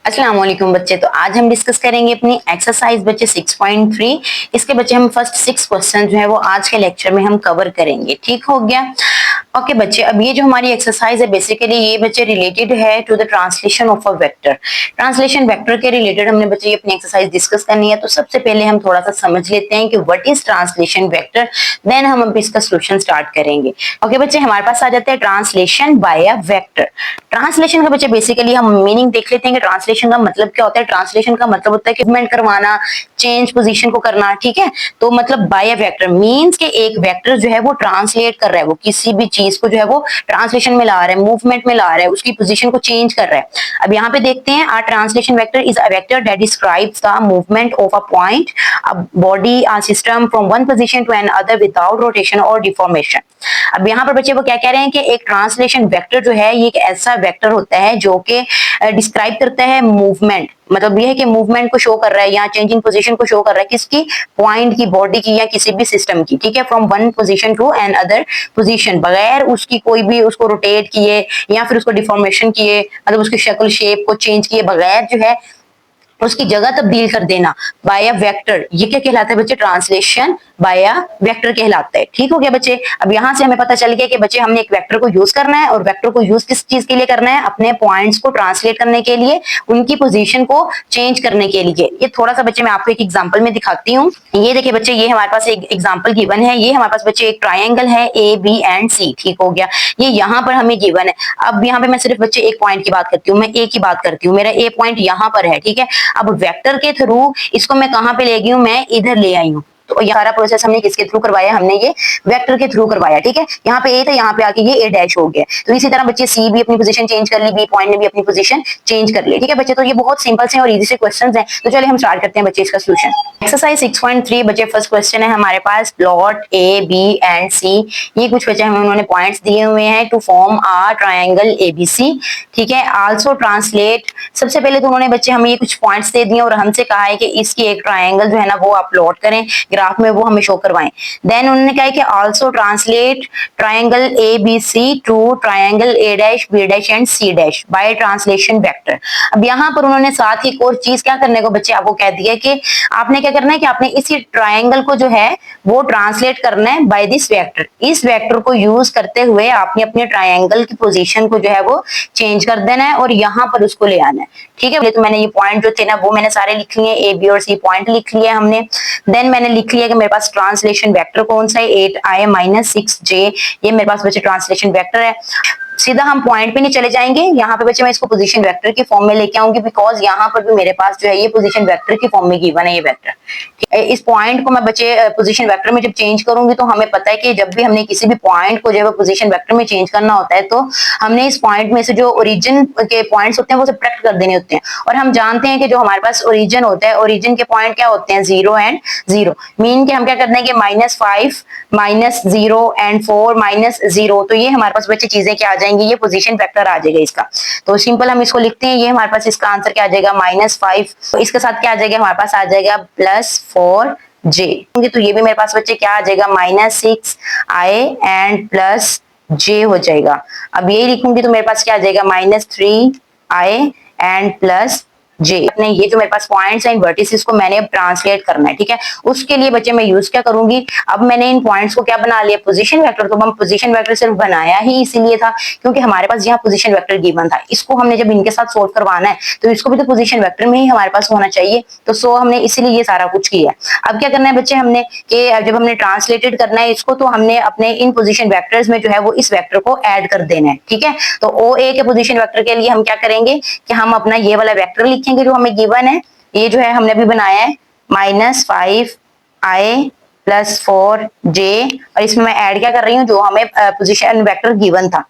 अस्सलाम वालेकुम बच्चे। तो आज हम डिस्कस करेंगे अपनी एक्सरसाइज बच्चे 6.3। इसके बच्चे हम फर्स्ट 6 क्वेश्चन जो है वो आज के लेक्चर में हम कवर करेंगे। ठीक हो गया? ओके बच्चे, अब ये जो हमारी एक्सरसाइज है बेसिकली ये बच्चे रिलेटेड है to the translation of a vector. Translation vector के रिलेटेड हमने बच्चे ये अपनी एक्सरसाइज डिस्कस करनी है। तो सबसे पहले हम थोड़ा सा समझ लेते हैं कि what is translation vector, then हम अब इसका सोल्यूशन स्टार्ट करेंगे। ओके बच्चे, हमारे पास आ जाते हैं ट्रांसलेशन बाय अ वेक्टर। ट्रांसलेशन का बच्चे बेसिकली हम मीनिंग देख लेते हैं कि ट्रांसलेशन का मतलब क्या होता है। ट्रांसलेशन का मतलब होता है कि मूवमेंट करवाना, चेंज पोजीशन को करना। ठीक है, तो मतलब बाय अ वेक्टर मींस कि एक वेक्टर जो है वो ट्रांसलेट कर रहा है, वो किसी भी चीज को जो है वो ट्रांसलेशन में ला रहा है, मूवमेंट में ला रहा है, उसकी पोजीशन को चेंज कर रहा है। अब यहाँ पे देखते हैं, a translation vector is a vector that describes the movement of a point, a body, a system from one position to another without rotation और डिफॉर्मेशन। अब यहाँ पर बच्चे वो क्या कह रहे हैं कि एक ट्रांसलेशन वेक्टर जो है ये एक ऐसा वेक्टर होता है जो कि डिस्क्राइब करता है मूवमेंट, मतलब ये है कि मूवमेंट को शो कर रहा है या चेंजिंग पोजीशन को शो कर रहा है, किसकी? पॉइंट की, बॉडी की या किसी भी सिस्टम की। ठीक है, from one position to another position, बगैर उसकी कोई भी उसको रोटेट किए या फिर उसको डिफॉर्मेशन किए, मतलब उसकी शक्ल शेप को चेंज किए बगैर जो है उसकी जगह तब्दील कर देना, बाय अ वेक्टर। ये क्या कहलाता है बच्चे? ट्रांसलेशन बाय अ वेक्टर कहलाता है। ठीक हो गया बच्चे? अब यहाँ से हमें पता चल गया कि बच्चे हमने एक वेक्टर को यूज करना है, और वेक्टर को यूज किस चीज के लिए करना है? अपने पॉइंट्स को ट्रांसलेट करने के लिए, उनकी पोजीशन को चेंज करने के लिए। ये थोड़ा सा बच्चे मैं आपको एक एग्जांपल में दिखाती हूँ। ये देखिए बच्चे, ये हमारे पास एक एग्जांपल गिवन है। ये हमारे पास बच्चे एक ट्राइंगल है ए बी एंड सी। ठीक हो गया, ये यहाँ पर हमें गिवन है। अब यहाँ पे मैं सिर्फ बच्चे एक पॉइंट की बात करती हूँ, मैं ए की बात करती हूँ। मेरा ए पॉइंट यहाँ पर है। ठीक है, अब वेक्टर के थ्रू इसको मैं कहां पे ले गई हूं? मैं इधर ले आई हूं। तो ये सारा प्रोसेस हमने किसके थ्रू करवाया? हमने ये वेक्टर के थ्रू करवाया। ठीक है, यहाँ पे ए था, यहाँ पे आके ये ए डैश हो गया। तो इसी तरह बच्चे सी भी अपनी पोजीशन चेंज कर ली, बी पॉइंट ने भी अपनी पोजीशन चेंज कर ली। ठीक है बच्चे, तो ये बहुत सिंपल से और इजी से क्वेश्चंस हैं। तो चलिए हम स्टार्ट करते हैं बच्चे इसका सोल्यूशन। एक्सरसाइज 6.3 बच्चे फर्स्ट क्वेश्चन है हमारे पास, plot A B and C. ये कुछ बच्चे हमें उन्होंने पॉइंट्स दिए हुए हैं to form a triangle ABC. ठीक है, आल्सो ट्रांसलेट। सबसे पहले तो उन्होंने बच्चे हमें ये कुछ पॉइंट्स दे दिए और हमसे कहा है कि इसकी एक ट्रायंगल जो है ना वो आप प्लॉट करें, ग्राफ में वो हमें शो करवाएं। देन उन्होंने कहा है कि also translate triangle A B C to triangle A dash B dash and C dash by translation vector. अब यहाँ पर उन्होंने साथ ही एक और चीज क्या करने को बच्चे आपको कह दिया कि आपने क्या करना है कि आपने इसी ट्रायंगल को जो है वो ट्रांसलेट करना है बाय दिस वेक्टर। इस वेक्टर को यूज करते हुए आपने अपने ट्रायंगल की पोजीशन को जो है वो चेंज कर देना है और यहाँ पर उसको ले आना है। ठीक है, तो मैंने ये पॉइंट जो थे ना वो मैंने सारे लिख लिए, ए बी और सी पॉइंट लिख लिया हमने। देन मैंने लिख लिया कि मेरे पास ट्रांसलेशन वेक्टर कौन सा है? 8i minus 6j। ये मेरे पास बच्चे ट्रांसलेशन वेक्टर है। सीधा हम पॉइंट पे नहीं चले जाएंगे, यहाँ पे बच्चे मैं इसको पोजीशन वेक्टर की फॉर्म में लेके आऊंगी, बिकॉज यहाँ पर भी मेरे पास जो है ये पोजीशन वेक्टर की फॉर्म में गिवन है ये वेक्टर। इस पॉइंट को मैं बच्चे पोजीशन वेक्टर में जब चेंज करूंगी तो हमें पता है कि जब भी हमने किसी भी पॉइंट को जो है पोजीशन वेक्टर में चेंज करना होता है तो हमने इस पॉइंट में से जो ओरिजिन के पॉइंट्स होते हैं वो सब्ट्रैक्ट कर देने होते हैं। और हम जानते हैं कि जो हमारे पास ओरिजिन होता है, ओरिजिन के पॉइंट क्या होते हैं? 0 एंड 0। मीन के हम क्या करते हैं कि -5 -0 एंड 4 -0। तो ये हमारे पास बच्चे चीजें क्या आ जाएंगी? ये पोजीशन वेक्टर आ जाएगा इसका। तो सिंपल हम इसको लिखते हैं, ये हमारे पास इसका आंसर क्या आ जाएगा? -5। तो इसके साथ क्या आ जाएगा? हमारे पास आ जाएगा +4j। तो ये भी मेरे पास बच्चे क्या आ जाएगा? -6i एंड +j हो जाएगा। अब यही लिखूंगी तो मेरे पास क्या आ जाएगा? -3i and +j। अपने ये जो मेरे पास पॉइंट्स हैं इन वर्टिसेस को मैंने अब ट्रांसलेट करना है। ठीक है, उसके लिए बच्चे मैं यूज क्या करूंगी? अब मैंने इन पॉइंट्स को क्या बना लिया? Position vector. तो हम पोजीशन वेक्टर सिर्फ बनाया ही इसीलिए था क्योंकि हमारे पास यहाँ पोजीशन वेक्टर गिवन था। इसको हमने जब इनके साथ सोल्व करवाना है तो इसको भी तो पोजीशन वेक्टर में ही हमारे पास होना चाहिए। तो सो हमने इसीलिए ये सारा कुछ किया। अब क्या करना है बच्चे हमने कि जब हमने ट्रांसलेटेड करना है इसको तो हमने अपने इन पोजीशन वेक्टर्स में जो है वो इस वेक्टर को ऐड कर देना है। ठीक है, तो ओ ए के पोजीशन वेक्टर के लिए हम क्या करेंगे कि हम अपना ये वाला वेक्टर लिखेंगे जो हमें गिवन है। ये जो है हमने अभी बनाया है -5i +4j, और इसमें मैं ऐड क्या कर रही हूँ? जो हमें पोजीशन वेक्टर गिवन था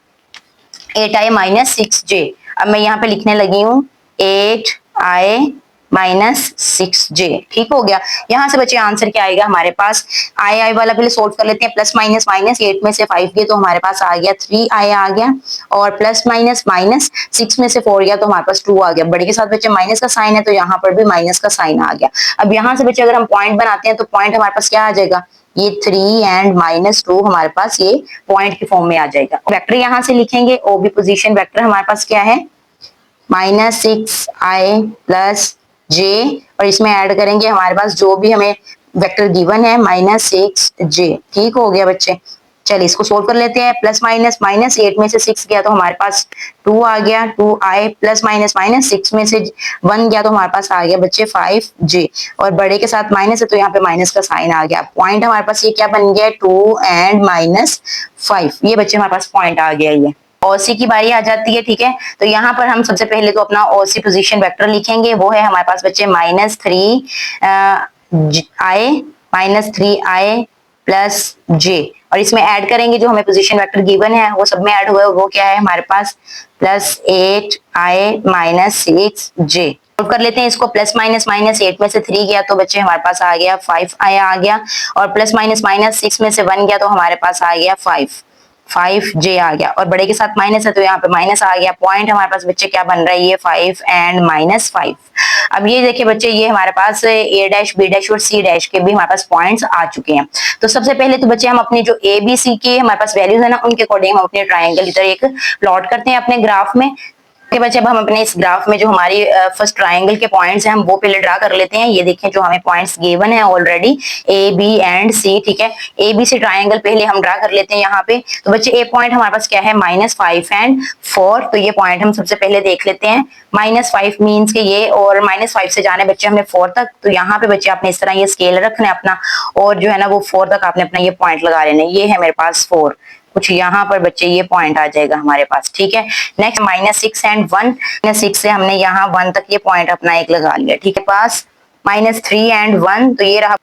8i माइनस 6j। अब मैं यहाँ पे लिखने लगी हूँ 8i माइनस 6j। ठीक हो गया, यहाँ से बच्चे आंसर क्या आएगा हमारे पास? आई वाला पहले सोल्व कर लेते हैं। प्लस माइनस माइनस 8 में से 5 गए तो हमारे पास आ गया 3i आ गया, और प्लस माइनस माइनस 6 में से 4 गया तो हमारे पास 2 आ गया। बड़े के साथ बच्चे माइनस का साइन है तो यहाँ पर भी माइनस का साइन आ गया। अब यहाँ से बच्चे अगर हम पॉइंट बनाते हैं तो पॉइंट हमारे पास क्या आ जाएगा? ये 3 एंड -2 हमारे पास ये पॉइंट की फॉर्म में आ जाएगा। वेक्टर यहाँ से लिखेंगे, ओ बी पोजीशन वेक्टर हमारे पास क्या है? -6i प्लस जे, और इसमें ऐड करेंगे हमारे पास जो भी हमें वेक्टर गिवन है -6j। ठीक हो गया बच्चे। चलिए इसको सोल्व कर लेते हैं। प्लस माइनस -8 में से 6 गया तो हमारे पास 2 आ गया, 2i प्लस माइनस -6 में से 1 गया तो हमारे पास आ गया बच्चे 5j, और बड़े के साथ माइनस है तो यहाँ पे माइनस का साइन आ गया। पॉइंट हमारे पास ये क्या बन गया, 2 एंड -5। ये बच्चे हमारे पास पॉइंट आ गया। ये ओसी की बारी आ जाती है। ठीक है, तो यहाँ पर हम सबसे पहले तो अपना ओसी पोजीशन वेक्टर लिखेंगे। वो है हमारे पास बच्चे -3i प्लस जे, और इसमें ऐड करेंगे जो हमें पोजीशन वेक्टर गिवन है वो सब में ऐड हुआ है। वो क्या है हमारे पास +8i - 6j। कर लेते हैं इसको। प्लस माइनस -8 में से 3 गया तो बच्चे हमारे पास आ गया 5i आ गया, और प्लस माइनस -6 में से 1 गया तो हमारे पास आ गया 5j आ गया, और बड़े के साथ माइनस है तो यहाँ पे माइनस आ गया। पॉइंट हमारे पास बच्चे क्या बन रहा है, ये 5 एंड -5। अब ये देखिए बच्चे, ये हमारे पास a डैश b डैश और c डैश के भी हमारे पास पॉइंट्स आ चुके हैं। तो सबसे पहले तो बच्चे हम अपनी जो a b c के हमारे पास वैल्यूज है ना, उनके अकॉर्डिंग हम अपने ट्राइंगल इधर एक प्लॉट करते हैं अपने ग्राफ में। के बच्चे अब हम अपने इस ग्राफ में जो हमारी फर्स्ट ट्राइंगल के पॉइंट्स हैं हम वो पहले ड्रा कर लेते हैं। ये देखें जो हमें पॉइंट्स गिवन है ऑलरेडी ए बी एंड सी। ठीक है, ए बी सी ट्राइंगल पहले हम ड्रा कर लेते हैं यहाँ पे। तो बच्चे ए पॉइंट हमारे पास क्या है, -5 एंड 4। तो ये पॉइंट हम सबसे पहले देख लेते हैं। -5 मीन्स के ये, और -5 से जाने बच्चे हमने 4 तक। तो यहाँ पे बच्चे आपने इस तरह ये स्केल रखना है अपना, और जो है ना वो 4 तक आपने अपना ये पॉइंट लगा लेना। ये है मेरे पास 4, कुछ यहाँ पर बच्चे ये पॉइंट आ जाएगा हमारे पास। ठीक है, नेक्स्ट -6 एंड 1। -6 से हमने यहाँ 1 तक ये पॉइंट अपना एक लगा लिया। ठीक है, पास -3 एंड 1, तो ये रहा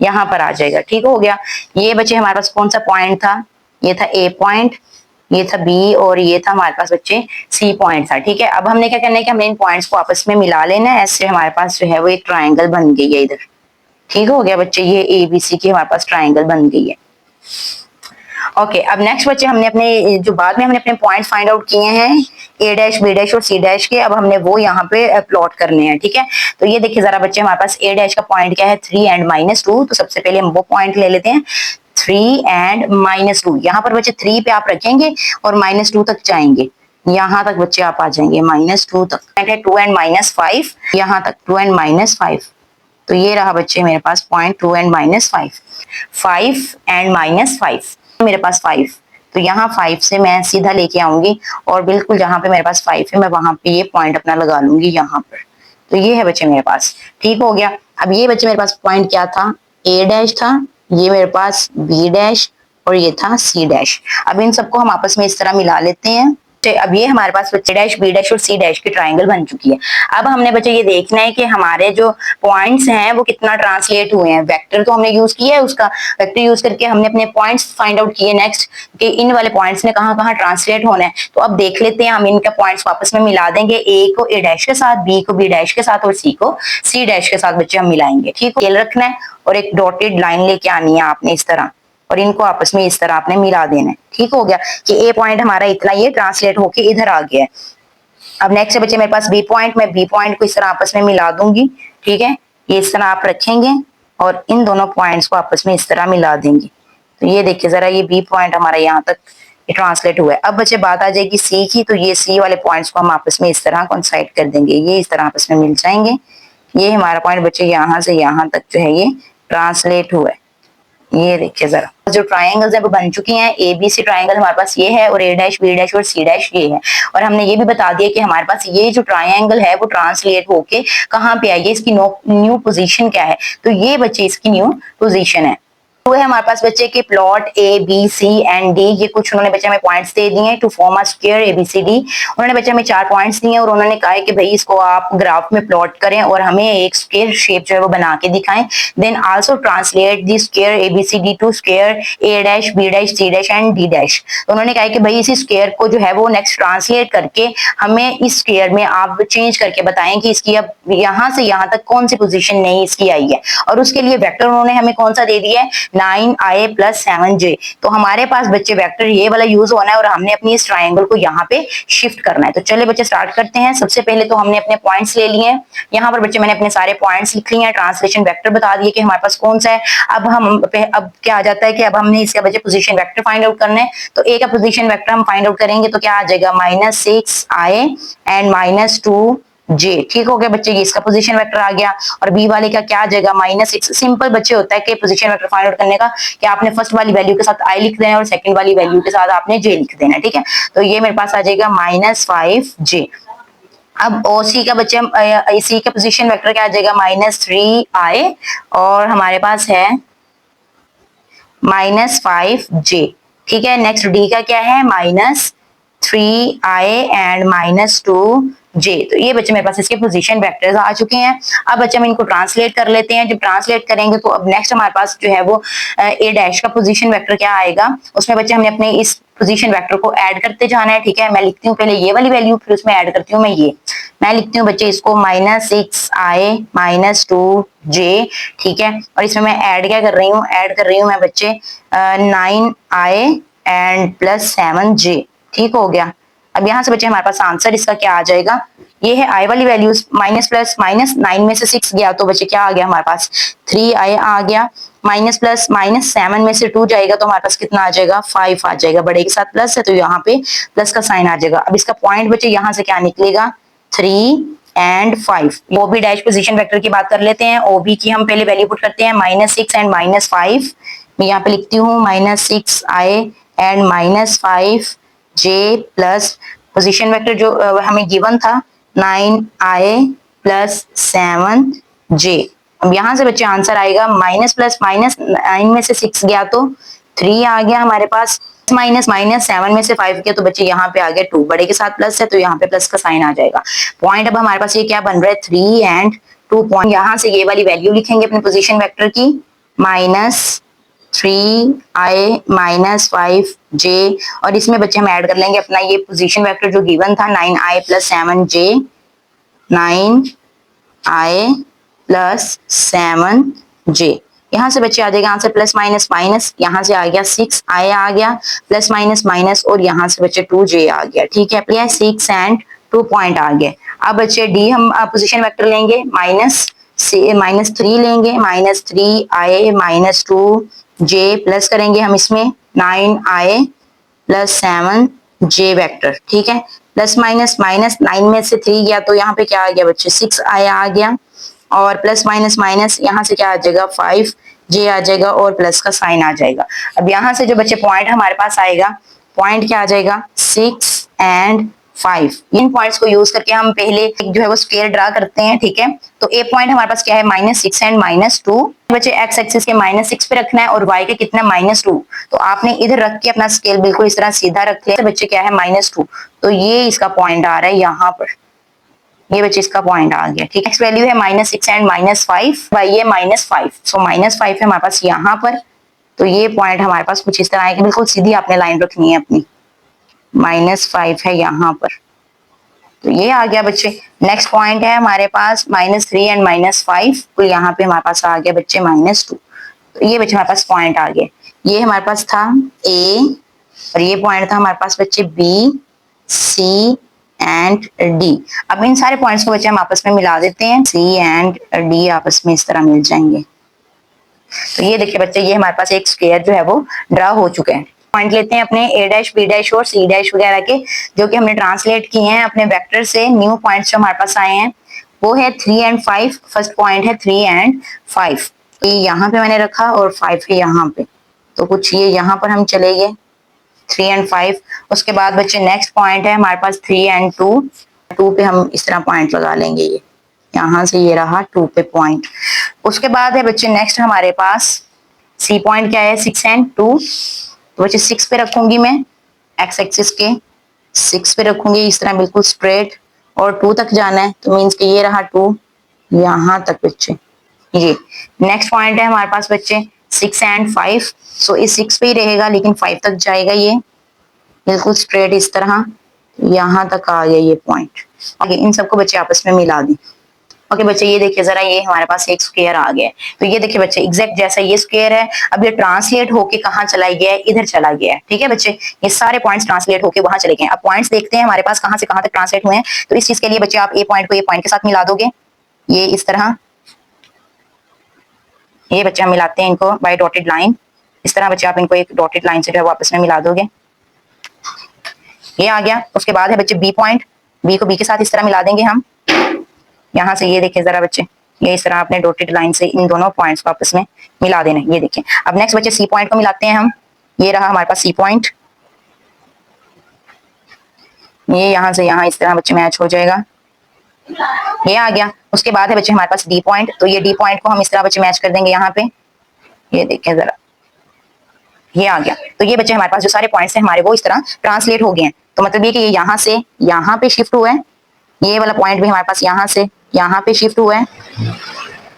यहाँ पर आ जाएगा। ठीक हो गया। ये बच्चे हमारे पास कौन सा पॉइंट था, ये था ए पॉइंट, ये था बी, और ये था हमारे पास बच्चे सी पॉइंट था। ठीक है, अब हमने क्या करना है कि हमने इन पॉइंट्स को आपस में मिला लेना है। ऐसे हमारे पास जो है वो एक ट्राइंगल बन गई है इधर। ठीक हो गया बच्चे, ये ए बी सी की हमारे पास ट्राइंगल बन गई है। ओके, अब नेक्स्ट बच्चे हमने अपने जो बाद में हमने अपने पॉइंट्स फाइंड आउट किए हैं ए डैश बी डैश और सी डैश के, अब हमने वो यहाँ पे प्लॉट करने हैं। ठीक है, तो ये देखिए जरा बच्चे, हमारे पास ए डैश का पॉइंट क्या है, 3 एंड -2। तो सबसे पहले हम वो पॉइंट ले लेते हैं 3 एंड -2। यहाँ पर बच्चे 3 पे आप रखेंगे और -2 तक जाएंगे। यहाँ तक बच्चे आप आ जाएंगे -2 तक। 2 एंड -5, यहाँ तक 2 एंड -5। तो ये रहा बच्चे मेरे पास पॉइंट 2 एंड -5। 5 एंड -5 मेरे पास 5, तो यहाँ 5 से मैं सीधा लेके आऊंगी, और बिल्कुल जहां पे मेरे पास 5 है मैं वहां पे ये पॉइंट अपना लगा लूंगी यहाँ पर। तो ये है बच्चे मेरे पास। ठीक हो गया। अब ये बच्चे मेरे पास पॉइंट क्या था, ए डैश था, ये मेरे पास बी डैश, और ये था सी डैश। अब इन सबको हम आपस में इस तरह मिला लेते हैं। अब ये हमारे पास बच्चे डैश बी डैश और सी डैश की ट्राइंगल बन चुकी है। अब हमने बच्चे ये देखना है कि हमारे जो पॉइंट्स हैं वो कितना ट्रांसलेट हुए हैं। वेक्टर तो हमने यूज किया है, उसका वेक्टर यूज करके हमने अपने पॉइंट्स फाइंड आउट किए नेक्स्ट कि इन वाले पॉइंट्स ने कहाँ कहाँ ट्रांसलेट होना है। तो अब देख लेते हैं, हम इनके पॉइंट्स वापस में मिला देंगे। ए को ए डैश के साथ, बी को बी डैश के साथ, और सी को सी डैश के साथ बच्चे हम मिलाएंगे। ठीक है, रखना है और एक डॉटेड लाइन लेके आनी है आपने इस तरह, और इनको आपस में इस तरह आपने मिला देना है। ठीक हो गया कि ए पॉइंट हमारा इतना ये ट्रांसलेट होके इधर आ गया है। अब नेक्स्ट बच्चे मेरे पास बी पॉइंट, मैं बी पॉइंट को इस तरह आपस में मिला दूंगी। ठीक है, ये इस तरह आप रखेंगे और इन दोनों पॉइंट्स को आपस में इस तरह मिला देंगे। तो ये देखिए जरा, ये बी पॉइंट हमारा यहाँ तक ट्रांसलेट हुआ है। अब बच्चे बात आ जाएगी सी की, तो ये सी वाले पॉइंट्स को हम आपस में इस तरह कॉन्साइड कर देंगे, ये इस तरह आपस में मिल जाएंगे। ये हमारा पॉइंट बच्चे यहाँ से यहाँ तक जो है ये ट्रांसलेट हुआ है। ये देखिए जरा, जो ट्रायंगल्स है वो बन चुकी हैं। ए बी सी ट्रायंगल हमारे पास ये है, और ए डैश बी डैश और सी डैश ये है। और हमने ये भी बता दिया कि हमारे पास ये जो ट्रायंगल है वो ट्रांसलेट होके कहाँ पे आई है, इसकी न्यू पोजीशन क्या है। तो ये बच्चे इसकी न्यू पोजीशन है। तो है हमारे पास बच्चे के plot A B C and D, ये कुछ उन्होंने बच्चे हमें पॉइंट्स दे दिए हैं to form a square A B C D. उन्होंने बच्चे हमें 4 पॉइंट्स दिए और उन्होंने कहा है कि भाई इसको आप ग्राफ में प्लॉट करें और हमें एक स्क्वायर शेप जो है वो बना के दिखाएं। Then also translate the square A B C D to square A dash B dash C dash and D dash. तो उन्होंने कहा कि भाई इसी स्क्वायर को जो है वो नेक्स्ट ट्रांसलेट करके हमें इस स्क्वायर में आप चेंज करके बताएं कि इसकी अब यहाँ से यहाँ तक कौन सी पोजीशन नई इसकी आई है। और उसके लिए वेक्टर उन्होंने हमें कौन सा दे दिया है, 9i प्लस 7j। तो हमारे पास बच्चे वेक्टर ये वाला यूज होना है और हमने अपनी इस ट्राइंगल को यहाँ पे शिफ्ट करना है। तो चलिए बच्चे स्टार्ट करते हैं। सबसे पहले तो हमने अपने पॉइंट्स ले लिए हैं। यहाँ पर बच्चे मैंने अपने सारे पॉइंट्स लिख लिए हैं, ट्रांसलेशन वेक्टर बता दिए कि हमारे पास कौन सा है। अब क्या आ जाता है कि अब हमने इसका बच्चे पोजीशन वेक्टर फाइंड आउट करना है। तो ए का पोजीशन वेक्टर हम फाइंड आउट करेंगे तो क्या आ जाएगा, -6i एंड -2j। ठीक हो गया बच्चे, ये इसका पोजीशन वेक्टर आ गया। और बी वाले का क्या आ जाएगा, -6। सिंपल बच्चे होता है कि पोजीशन वेक्टर फाइंड आउट करने का कि आपने फर्स्ट वाली वैल्यू के साथ i लिख देना है और सेकंड वाली वैल्यू के साथ आपने j लिख देना है। ठीक है, तो ये मेरे पास आ जाएगा -5j। अब OC का बच्चे सी का पोजीशन वेक्टर क्या आ जाएगा, -3i और हमारे पास है -5j। ठीक है, नेक्स्ट डी का क्या है, -3i एंड -2j। तो ये बच्चे मेरे पास इसके पोजीशन वेक्टर्स आ चुके हैं। अब बच्चे हम इनको ट्रांसलेट कर लेते हैं। जब ट्रांसलेट करेंगे तो अब नेक्स्ट हमारे पास जो है वो ए डैश का पोजीशन वेक्टर क्या आएगा, उसमें बच्चे हमने अपने इस पोजीशन वेक्टर को ऐड करते जाना है। ठीक है, मैं लिखती हूँ पहले ये वाली वैल्यू, फिर उसमें ऐड करती हूँ मैं लिखती हूँ बच्चे इसको -6i -2j। ठीक है, और इसमें मैं ऐड क्या कर रही हूँ, ऐड कर रही हूँ मैं बच्चे 9i एंड +7j। ठीक हो गया। अब यहाँ से बच्चे हमारे पास आंसर इसका क्या आ जाएगा, ये है आई वाली वैल्यूज, माइनस प्लस माइनस 9 में से 6 गया तो बच्चे क्या आ गया हमारे पास, 3i आ गया। माइनस प्लस -7 में से 2 जाएगा तो हमारे पास कितना आ जाएगा, 5 आ जाएगा। बड़े के साथ प्लस है तो यहाँ पे प्लस का साइन आ जाएगा। अब इसका पॉइंट बच्चे यहाँ से क्या निकलेगा, 3 and 5। OB dash position vector की बात कर लेते हैं। ओबी की हम पहले वैल्यू पुट करते हैं, -6 एंड -5। मैं यहाँ पे लिखती हूँ -6i and -5j plus position vector जो हमें गिवन था 9i प्लस 7j। अब यहाँ से बच्चे आंसर आएगा माइनस प्लस माइनस 9 में से 6 गया तो 3 आ गया हमारे पास, माइनस माइनस 7 में से 5 गया तो बच्चे यहाँ पे आ गया 2। बड़े के साथ प्लस है तो यहाँ पे प्लस का साइन आ जाएगा। पॉइंट अब हमारे पास ये क्या बन रहा है, 3 एंड 2 पॉइंट। यहाँ से ये वाली वैल्यू लिखेंगे अपने पोजीशन वेक्टर की, -3i -5j। और इसमें बच्चे हम ऐड कर लेंगे अपना ये पोजीशन वेक्टर जो गिवन था 9i plus 7j, 9i plus 7j। यहाँ से बच्चे आ जाएगा आंसर प्लस माइनस माइनस, यहाँ से आ गया 6i आ गया, प्लस माइनस माइनस और यहाँ से बच्चे 2j आ गया। ठीक है, 6 एंड 2 पॉइंट आ गए। अब बच्चे डी हम पोजीशन वेक्टर लेंगे, -3 लेंगे, -3i -2j प्लस करेंगे हम इसमें 9i प्लस 7j वेक्टर। ठीक है, प्लस माइनस माइनस 9 में से 3 गया तो यहाँ पे क्या आ गया बच्चे, 6i आ गया। और प्लस माइनस माइनस यहाँ से क्या आ जाएगा, 5j आ जाएगा और प्लस का साइन आ जाएगा। अब यहाँ से जो बच्चे पॉइंट हमारे पास आएगा, पॉइंट क्या आ जाएगा, 6 एंड 5। इन पॉइंट्स को यूज करके हम पहले जो है वो स्क्वायर ड्रा करते हैं। ठीक है, तो ए पॉइंट हमारे पास क्या है, -6 एंड -2। बच्चे एक्स एक्सिस के -6 पे रखना है और वाई के कितना, -2। तो आपने इधर रख के अपना स्केल बिल्कुल इस तरह सीधा रख लिया। बच्चे क्या है, -2। तो ये इसका पॉइंट आ रहा है यहाँ पर, ये बच्चे इसका पॉइंट आ गया। ठीक है, एक्स वैल्यू है -6 एंड -5, वाई है -5। सो -5 है हमारे पास यहाँ पर। तो ये पॉइंट हमारे पास कुछ इस तरह है कि बिल्कुल सीधी आपने लाइन रखनी है अपनी, -5 है यहाँ पर। तो ये आ गया बच्चे। नेक्स्ट पॉइंट है हमारे पास -3 एंड -5, तो यहाँ पे हमारे पास आ गया बच्चे -2। तो ये बच्चे हमारे पास पॉइंट आ गए। ये हमारे पास था ए और ये पॉइंट था हमारे पास बच्चे बी, सी एंड डी। अब इन सारे पॉइंट्स को बच्चे हम आपस में मिला देते हैं, सी एंड डी आपस में इस तरह मिल जाएंगे। तो ये देखिए बच्चे, ये हमारे पास एक स्क्वायर जो है वो ड्रा हो चुके हैं। पॉइंट लेते हैं अपने ए डैश, बी डैश और सी डैश वगैरह के, जो कि हमने ट्रांसलेट किए हैं अपने वेक्टर से। न्यू पॉइंट्स जो हमारे पास आए हैं वो है 3 एंड 5। फर्स्ट पॉइंट है 3 एंड 5, ये यहाँ पे मैंने रखा और 5 है यहाँ पे। तो कुछ ये यहाँ पर हम चले गए 3 एंड 5। उसके बाद बच्चे नेक्स्ट पॉइंट है हमारे पास 3 एंड 2 पे हम इस तरह पॉइंट लगा लेंगे। ये यहाँ से ये रहा 2 पे पॉइंट। उसके बाद है बच्चे नेक्स्ट हमारे पास सी पॉइंट क्या है, 6 एंड 2। तो बच्चे 6 पे रखूंगी मैं, एक्स एक्सिस के 6 पे रखूंगी इस तरह बिल्कुल स्ट्रेट, और 2 तक जाना है तो मीन्स कि ये रहा 2 यहाँ तक बच्चे। ये नेक्स्ट पॉइंट है हमारे पास बच्चे 6 एंड 5। सो इस 6 पे ही रहेगा लेकिन 5 तक जाएगा, ये बिल्कुल स्ट्रेट इस तरह यहाँ तक आ गया ये पॉइंट। आगे इन सबको बच्चे आपस में मिला दें। ओके बच्चे ये देखिए जरा, ये हमारे पास एक स्क्वायर आ गया है। तो ये देखिए बच्चे एग्जैक्ट जैसा ये स्क्वायर है, अब ये ट्रांसलेट होके कहाँ चला गया है, इधर चला गया है। ठीक है बच्चे, ये सारे पॉइंट्स ट्रांसलेट होके वहां चले गए। अब पॉइंट्स देखते हैं हमारे पास कहाँ से कहाँ तक ट्रांसलेट हुए हैं। तो इस चीज के लिए बच्चे आप ए पॉइंट को ए पॉइंट के साथ मिला दोगे, ये इस तरह, ये बच्चे हम मिलाते हैं इनको बाय डॉटेड लाइन। इस तरह बच्चे आप इनको एक डॉटेड लाइन से जो है वापस में मिला दोगे, ये आ गया। उसके बाद है बच्चे बी पॉइंट, बी को बी के साथ इस तरह मिला देंगे हम। यहाँ से ये देखिए जरा बच्चे, ये इस तरह आपने डॉटेड लाइन से इन दोनों पॉइंट्स को आपस में मिला देना है, ये देखिए। अब नेक्स्ट बच्चे सी पॉइंट को मिलाते हैं हम, ये रहा हमारे पास सी पॉइंट, ये यहाँ से यहाँ इस तरह बच्चे मैच हो जाएगा, ये आ गया। उसके बाद है बच्चे हमारे पास डी पॉइंट, तो ये डी पॉइंट को हम इस तरह बच्चे मैच कर देंगे यहाँ पे, ये देखिए जरा, ये आ गया। तो ये बच्चे हमारे पास जो सारे पॉइंट्स हैं हमारे वो इस तरह ट्रांसलेट हो गए हैं। तो मतलब ये कि ये यहाँ से यहाँ पे शिफ्ट हुआ है, ये वाला पॉइंट भी हमारे पास यहाँ से यहाँ पे शिफ्ट हुआ है,